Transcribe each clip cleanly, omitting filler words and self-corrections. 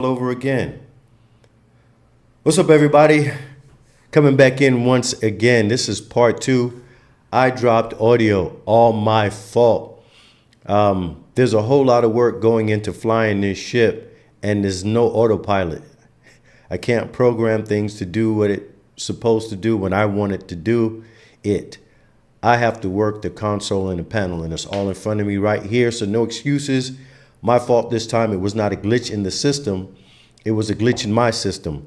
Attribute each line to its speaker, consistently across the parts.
Speaker 1: over again. What's up, everybody? Coming back in once again. This is part 2. I dropped audio, all my fault. There's a whole lot of work going into flying this ship, and there's no autopilot. I can't program things to do what it's supposed to do when I want it to do it. I have to work the console and the panel, and it's all in front of me right here, so no excuses. My fault this time. It was not a glitch in the system. It was a glitch in my system.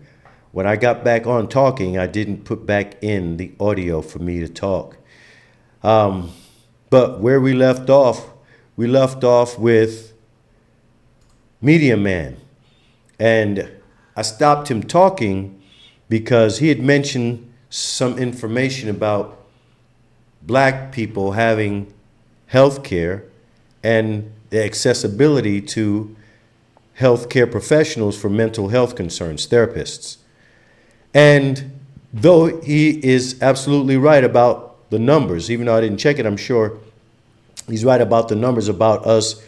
Speaker 1: When I got back on talking, I didn't put back in the audio for me to talk. But where we left off with Media Man. And I stopped him talking because he had mentioned some information about black people having health care and the accessibility to healthcare professionals for mental health concerns, therapists. And though he is absolutely right about the numbers, even though I didn't check it, I'm sure he's right about the numbers about us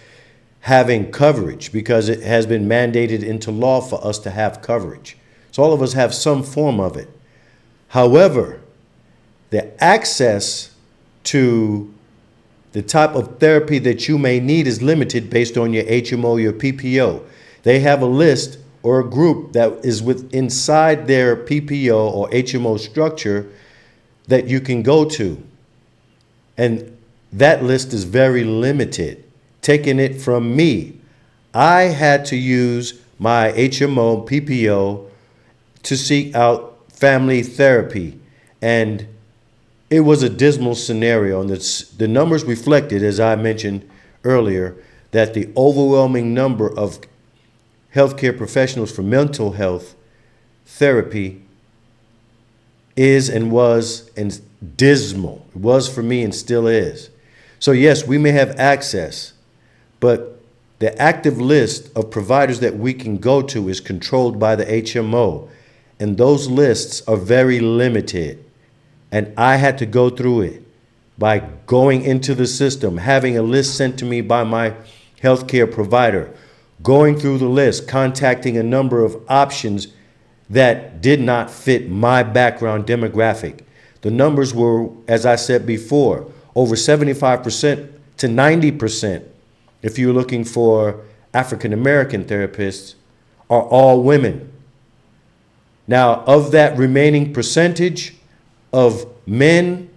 Speaker 1: having coverage, because it has been mandated into law for us to have coverage. So all of us have some form of it. However, the access to the type of therapy that you may need is limited based on your HMO, your PPO. They have a list or a group that is inside their PPO or HMO structure that you can go to. And that list is very limited. Taking it from me, I had to use my HMO, PPO to seek out family therapy. And it was a dismal scenario, and the numbers reflected, as I mentioned earlier, that the overwhelming number of healthcare professionals for mental health therapy is and was and dismal. It was for me and still is. So yes, we may have access, but the active list of providers that we can go to is controlled by the HMO, and those lists are very limited. And I had to go through it by going into the system, having a list sent to me by my healthcare provider, going through the list, contacting a number of options that did not fit my background demographic. The numbers were, as I said before, over 75% to 90%, if you're looking for African-American therapists, are all women. Now, of that remaining percentage of men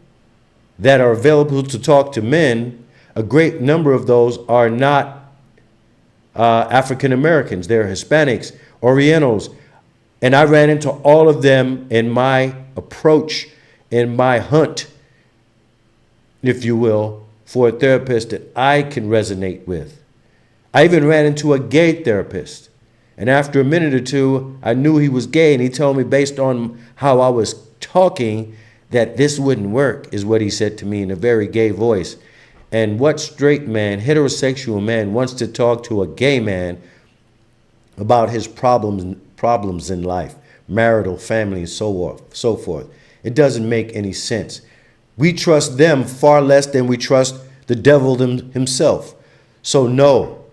Speaker 1: that are available to talk to men, a great number of those are not African Americans. They're Hispanics, Orientals. And I ran into all of them in my approach, in my hunt, if you will, for a therapist that I can resonate with. I even ran into a gay therapist. And after a minute or two, I knew he was gay, and he told me, based on how I was talking, that this wouldn't work, is what he said to me in a very gay voice. And what straight man, heterosexual man, wants to talk to a gay man about his problems in life, marital, family, and so forth? It doesn't make any sense. We trust them far less than we trust the devil himself. So no,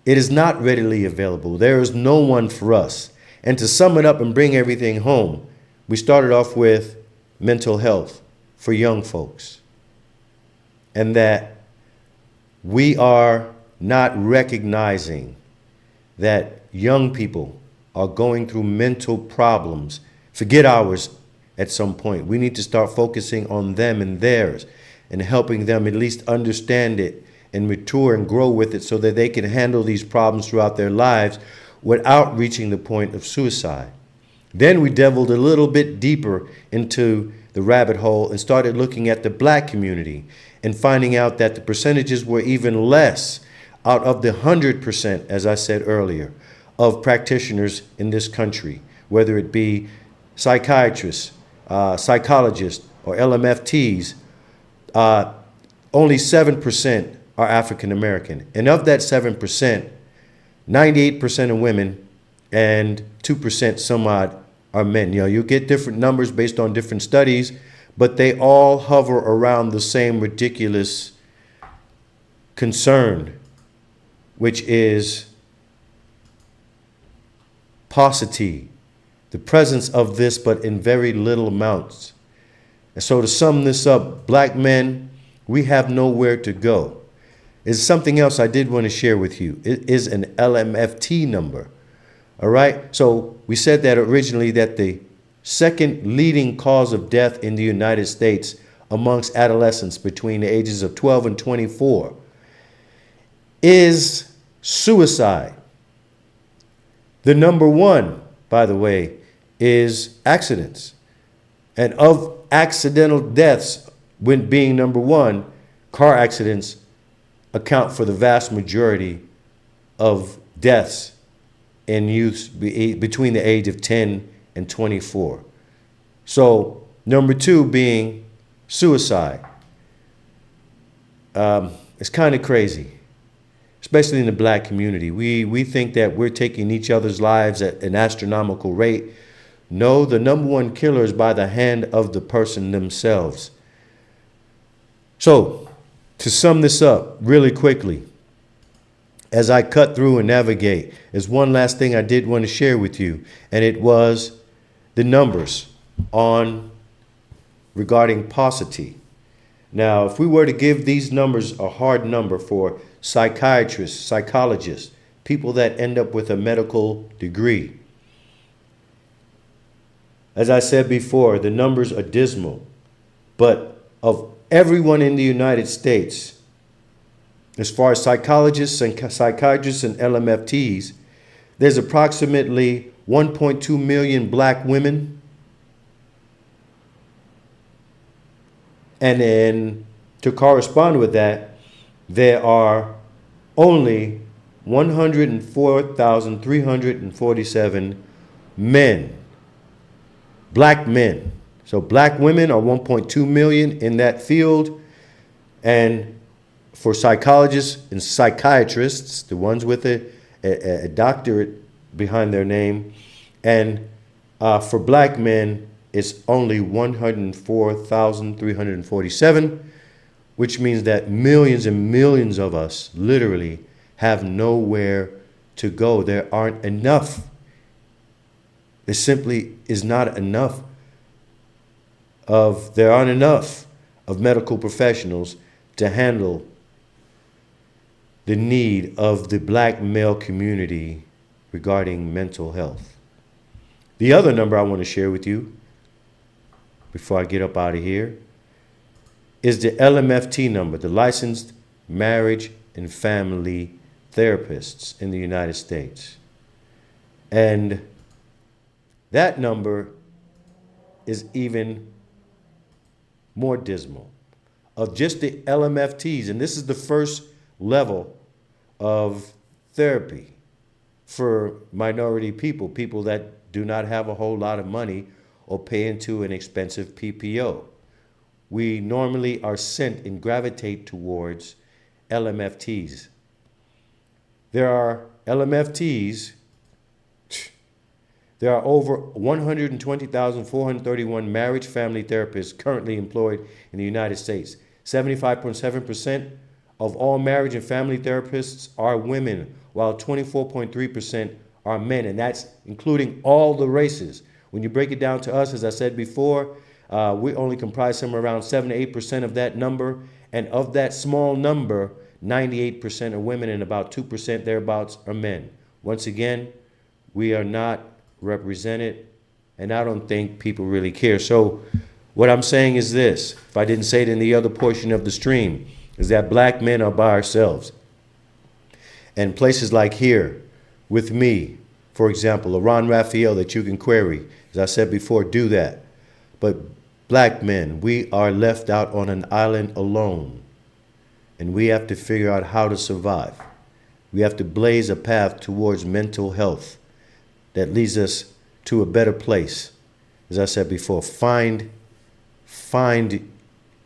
Speaker 1: it is not readily available. There is no one for us. And to sum it up and bring everything home, we started off with mental health for young folks, and that we are not recognizing that young people are going through mental problems. Forget ours at some point. We need to start focusing on them and theirs and helping them at least understand it and mature and grow with it so that they can handle these problems throughout their lives without reaching the point of suicide. Then we delved a little bit deeper into the rabbit hole and started looking at the black community and finding out that the percentages were even less out of the 100%, as I said earlier, of practitioners in this country, whether it be psychiatrists, psychologists, or LMFTs. Only 7% are African American. And of that 7%, 98% are women and 2% some odd are men. You know, you get different numbers based on different studies, but they all hover around the same ridiculous concern, which is paucity, the presence of this, but in very little amounts. And so to sum this up, black men, we have nowhere to go. There's something else I did want to share with you. It is an LMFT number. All right. So we said that originally that the second leading cause of death in the United States amongst adolescents between the ages of 12 and 24 is suicide. The number one, by the way, is accidents. And of accidental deaths, when being number one, car accidents account for the vast majority of deaths in youths between the age of 10 and 24. So number two being suicide. It's kind of crazy, especially in the black community. We think that we're taking each other's lives at an astronomical rate. No, the number one killer is by the hand of the person themselves. So, to sum this up really quickly, as I cut through and navigate, there's one last thing I did want to share with you, and it was the numbers regarding paucity. Now, if we were to give these numbers a hard number for psychiatrists, psychologists, people that end up with a medical degree, as I said before, the numbers are dismal. But of everyone in the United States, as far as psychologists and psychiatrists and LMFTs, there's approximately 1.2 million black women. And then to correspond with that, there are only 104,347 men, black men. So black women are 1.2 million in that field. And for psychologists and psychiatrists, the ones with a doctorate behind their name, and for black men, it's only 104,347, which means that millions and millions of us literally have nowhere to go. There aren't enough. There simply is not enough there aren't enough of medical professionals to handle the need of the black male community regarding mental health. The other number I want to share with you before I get up out of here is the LMFT number, the Licensed Marriage and Family Therapists in the United States. And that number is even more dismal. Of just the LMFTs, and this is the first level of therapy for minority people, people that do not have a whole lot of money or pay into an expensive PPO. We normally are sent and gravitate towards LMFTs. There are LMFTs. There are over 120,431 marriage family therapists currently employed in the United States. 75.7% of all marriage and family therapists are women, while 24.3% are men, and that's including all the races. When you break it down to us, as I said before, we only comprise somewhere around 7 to 8% of that number, and of that small number, 98% are women and about 2% thereabouts are men. Once again, we are not represented, and I don't think people really care. So what I'm saying is this, if I didn't say it in the other portion of the stream, is that black men are by ourselves. And places like here with me, for example, Ron Raphael that you can query, as I said before, do that. But black men, we are left out on an island alone, and we have to figure out how to survive. We have to blaze a path towards mental health that leads us to a better place. As I said before, find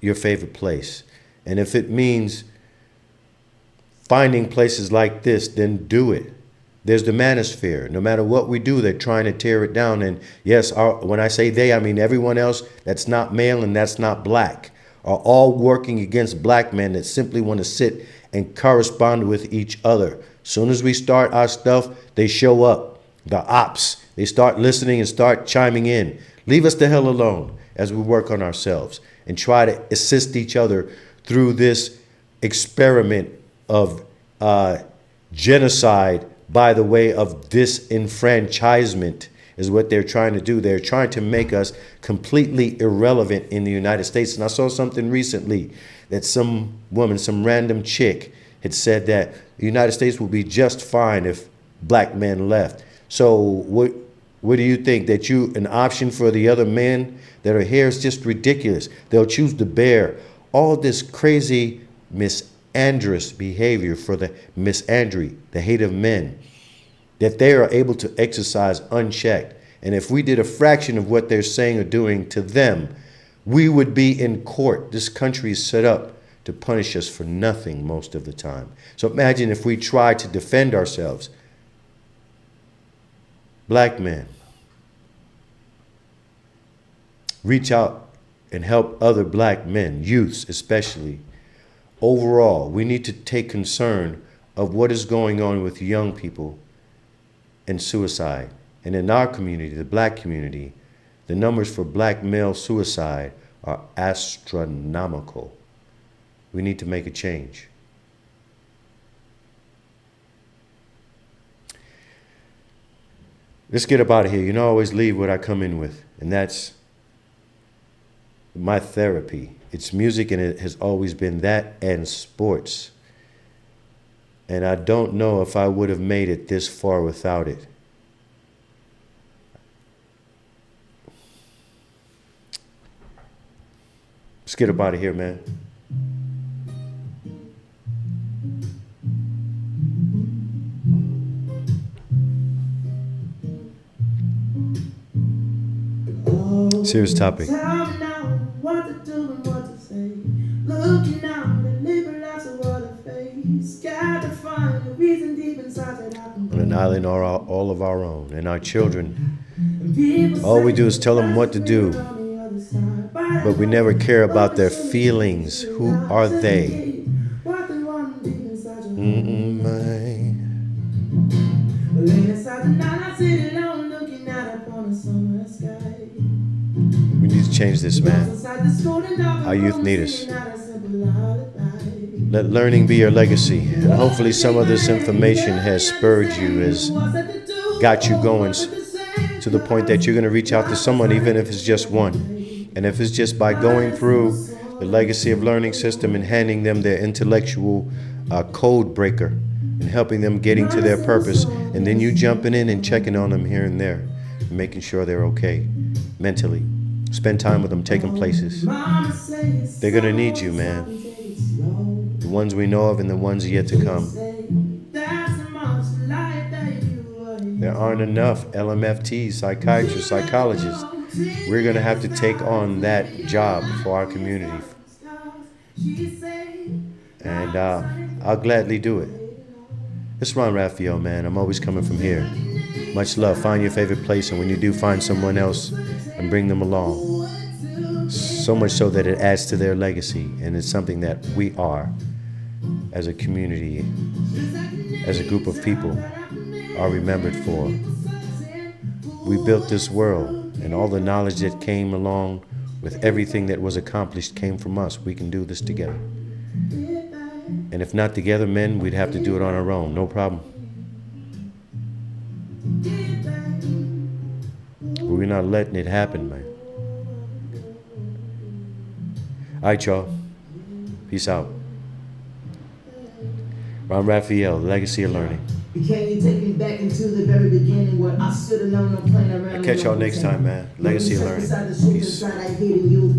Speaker 1: your favorite place. And if it means finding places like this, then do it. There's the manosphere. No matter what we do, they're trying to tear it down. And yes, when I say they, I mean everyone else that's not male and that's not black are all working against black men that simply want to sit and correspond with each other. As soon as we start our stuff, they show up. The ops, they start listening and start chiming in. Leave us the hell alone as we work on ourselves and try to assist each other through this experiment of genocide by the way of disenfranchisement is what they're trying to do. They're trying to make us completely irrelevant in the United States. And I saw something recently that some woman, some random chick, had said that the United States will be just fine if black men left. So what do you think? That an option for the other men that are here is just ridiculous. They'll choose to bear all this crazy misandrous behavior for the misandry, the hate of men, that they are able to exercise unchecked. And if we did a fraction of what they're saying or doing to them, we would be in court. This country is set up to punish us for nothing most of the time. So imagine if we try to defend ourselves. Black men, reach out and help other black men, youths especially. Overall, we need to take concern of what is going on with young people and suicide. And in our community, the black community, the numbers for black male suicide are astronomical. We need to make a change. Let's get up out of here. You know, I always leave what I come in with, and that's my therapy. It's music, and it has always been that and sports. And I don't know if I would have made it this far without it. Let's get up out of here, man. Serious topic. On an island all of our own, and our children, all we do is tell them what to do, but we never care about their feelings. Who are they? We need to change this, man. Our youth need us. Let learning be your legacy. And hopefully some of this information has spurred you, has got you going to the point that you're going to reach out to someone, even if it's just one. And if it's just by going through the legacy of learning system and handing them their intellectual code breaker and helping them getting to their purpose, and then you jumping in and checking on them here and there, and making sure they're okay mentally. Spend time with them, take them places. They're going to need you, man. The ones we know of and the ones yet to come. There aren't enough LMFTs, psychiatrists, psychologists. We're going to have to take on that job for our community. And I'll gladly do it. It's Ron Raphael, man. I'm always coming from here. Much love. Find your favorite place, and when you do, find someone else and bring them along. So much so that it adds to their legacy, and it's something that we are, as a community, as a group of people, are remembered for. We built this world, and all the knowledge that came along with everything that was accomplished came from us. We can do this together. And if not together, men, we'd have to do it on our own. No problem. But we're not letting it happen, man. All right, y'all. Peace out. Ron Raphael, Legacy of Learning.
Speaker 2: Can you take me back into the very beginning where I stood alone, no playing around?
Speaker 1: I'll catch y'all next time, man. Legacy of Learning. Peace.